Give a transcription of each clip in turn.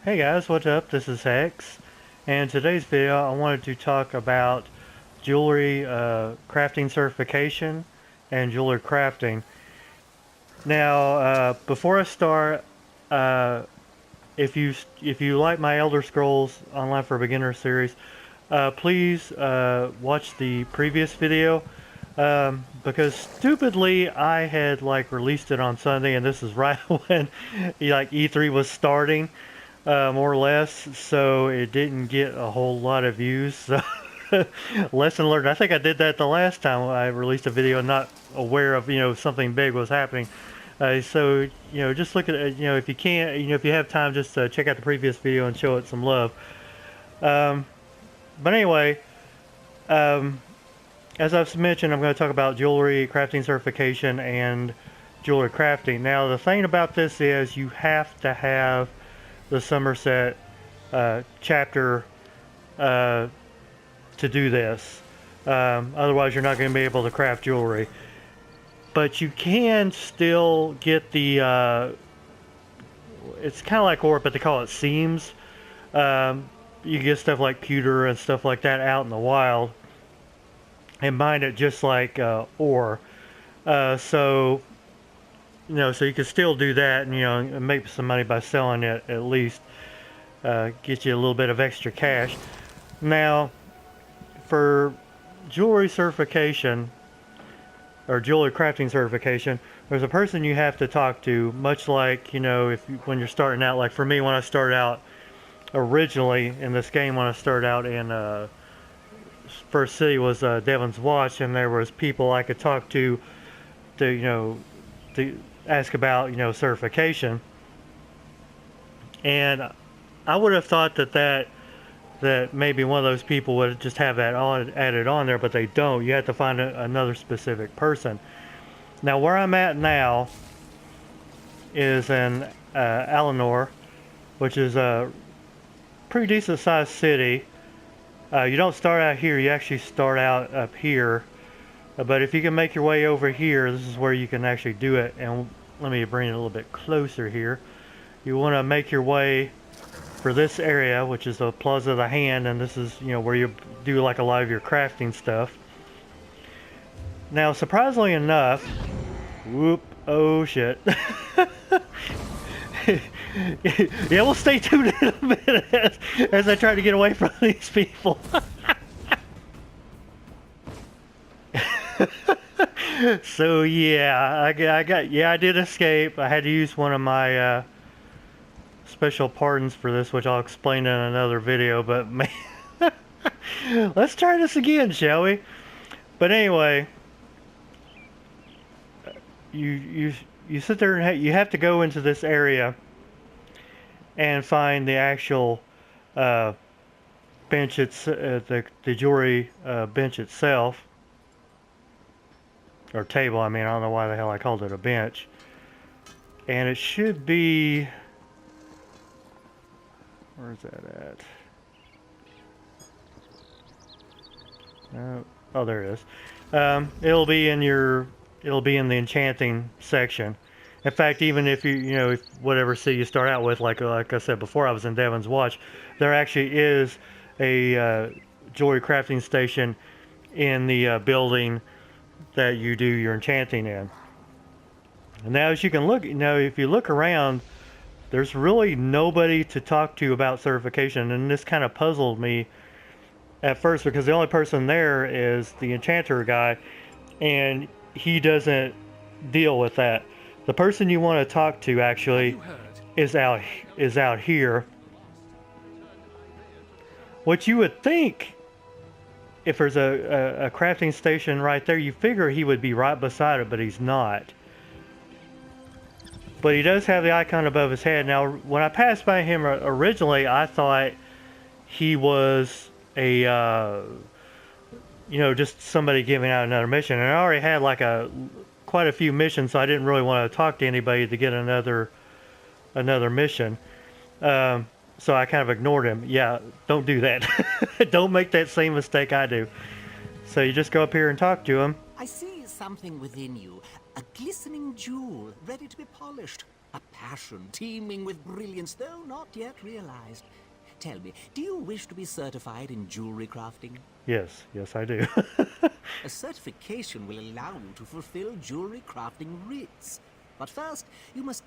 Hey guys, what's up? This is Hex, and in today's video I wanted to talk about jewelry crafting certification and jewelry crafting. Now, before I start, uh, if you like my Elder Scrolls Online for Beginners series, please watch the previous video because stupidly I had released it on Sunday, and this is right when E3 was starting. More or less, so it didn't get a whole lot of views. So lesson learned. I think I did that the last time I released a video, not aware of something big was happening. So just look at it. If you can, if you have time, just check out the previous video and show it some love. But anyway, as I've mentioned, I'm going to talk about jewelry crafting certification and jewelry crafting. Now, the thing about this is you have to have the Somerset chapter to do this. Otherwise, you're not going to be able to craft jewelry. But you can still get the, it's kind of like ore, but they call it seams. You get stuff like pewter and stuff like that out in the wild and mine it just like ore. So you can still do that, and make some money by selling it at least. Get you a little bit of extra cash. Now, for jewelry certification or jewelry crafting certification, there's a person you have to talk to. Much like when you're starting out. Like for me, when I started out originally in this game, when I started out in first city was Devon's Watch, and there was people I could talk to ask about certification. And I would have thought that maybe one of those people would just have that added on there, but they don't. You have to find another specific person. Now, where I'm at now is in Eleanor, which is a pretty decent sized city. You don't start out here, you actually start out up here. But if you can make your way over here, this is where you can actually do it. And let me bring it a little bit closer here. You want to make your way for this area, which is the Plaza of the Hand, and this is where you do like a lot of your crafting stuff. Now, surprisingly enough, oh shit. Yeah, we'll stay tuned in a minute as I try to get away from these people. So yeah, I did escape. I had to use one of my special pardons for this, which I'll explain in another video, but man, let's try this again, shall we? But anyway, you sit there and you have to go into this area and find the actual bench, the jewelry bench itself. Or table, I mean, I don't know why the hell I called it a bench. And it should be... Where's that at? Oh, there it is. It'll be in the enchanting section. In fact, even if if whatever city you start out with, like I said before, I was in Devon's Watch, there actually is a jewelry crafting station in the building that you do your enchanting in. And now, as you can look, if you look around, there's really nobody to talk to about certification, and this kind of puzzled me at first because the only person there is the enchanter guy, and he doesn't deal with that. The person you want to talk to actually is out here, which you would think, if there's a crafting station right there, you figure he would be right beside it, but he's not. But he does have the icon above his head. Now, when I passed by him originally, I thought he was a, just somebody giving out another mission. And I already had quite a few missions, so I didn't really want to talk to anybody to get another mission. So I kind of ignored him. Yeah, don't do that. Don't make that same mistake I do. So you just go up here and talk to him. I see something within you, a glistening jewel ready to be polished, a passion, teeming with brilliance, though not yet realized. Tell me, do you wish to be certified in jewelry crafting? Yes, yes I do. A certification will allow you to fulfill jewelry crafting rites. But first, you must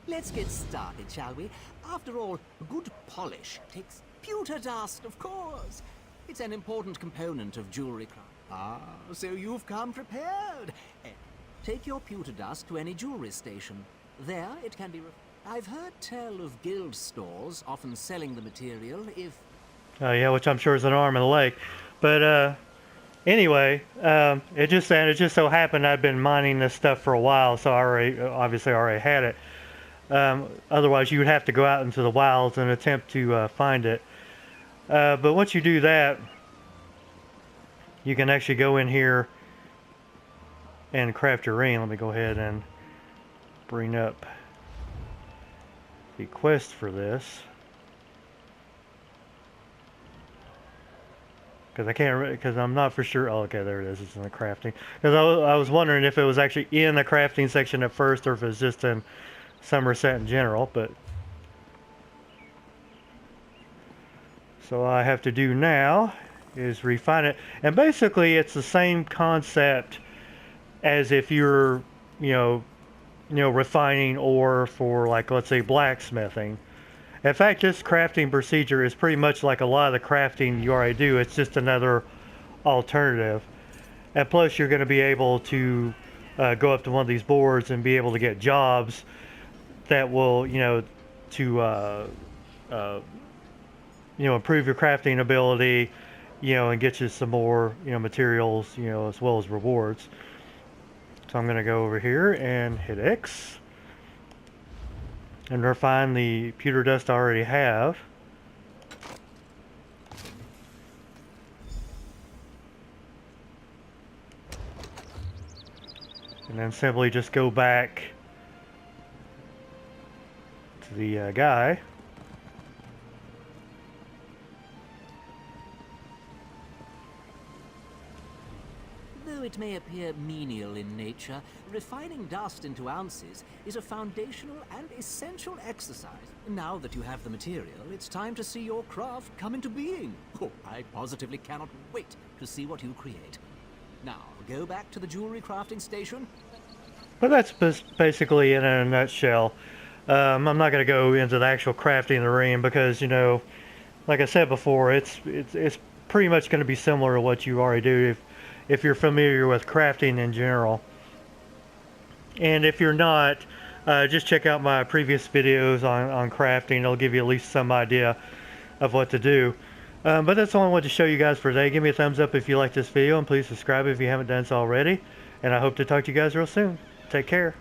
Let's get started, shall we? After all, good polish takes pewter dust, of course. It's an important component of jewelry craft. Ah, so you've come prepared. Take your pewter dust to any jewelry station. There, it can be... I've heard tell of guild stores often selling the material if... Oh yeah, which I'm sure is an arm and a leg. But anyway, it just so happened I'd been mining this stuff for a while, so I obviously already had it. Otherwise, you would have to go out into the wilds and attempt to find it. But once you do that, you can actually go in here and craft your ring. Let me go ahead and bring up the quest for this, because I'm not for sure. Oh, okay, there it is. It's in the crafting. Because I was wondering if it was actually in the crafting section at first, or if it's just in Somerset in general. But so all I have to do now is refine it, and basically it's the same concept as if you're, refining ore for, like, let's say blacksmithing. In fact, this crafting procedure is pretty much like a lot of the crafting you already do. It's just another alternative. And plus, you're going to be able to go up to one of these boards and be able to get jobs that will, improve your crafting ability, and get you some more, materials, as well as rewards. So I'm going to go over here and hit X and refine the pewter dust I already have. And then simply just go back to the guy. Though it may appear menial in nature, refining dust into ounces is a foundational and essential exercise. Now that you have the material, it's time to see your craft come into being. Oh, I positively cannot wait to see what you create. Now, go back to the jewelry crafting station. But that's basically it in a nutshell. I'm not going to go into the actual crafting of the ring because, like I said before, it's pretty much going to be similar to what you already do if you're familiar with crafting in general. And if you're not, just check out my previous videos on crafting. It'll give you at least some idea of what to do. But that's all I wanted to show you guys for today. Give me a thumbs up if you like this video, and please subscribe if you haven't done so already. And I hope to talk to you guys real soon. Take care.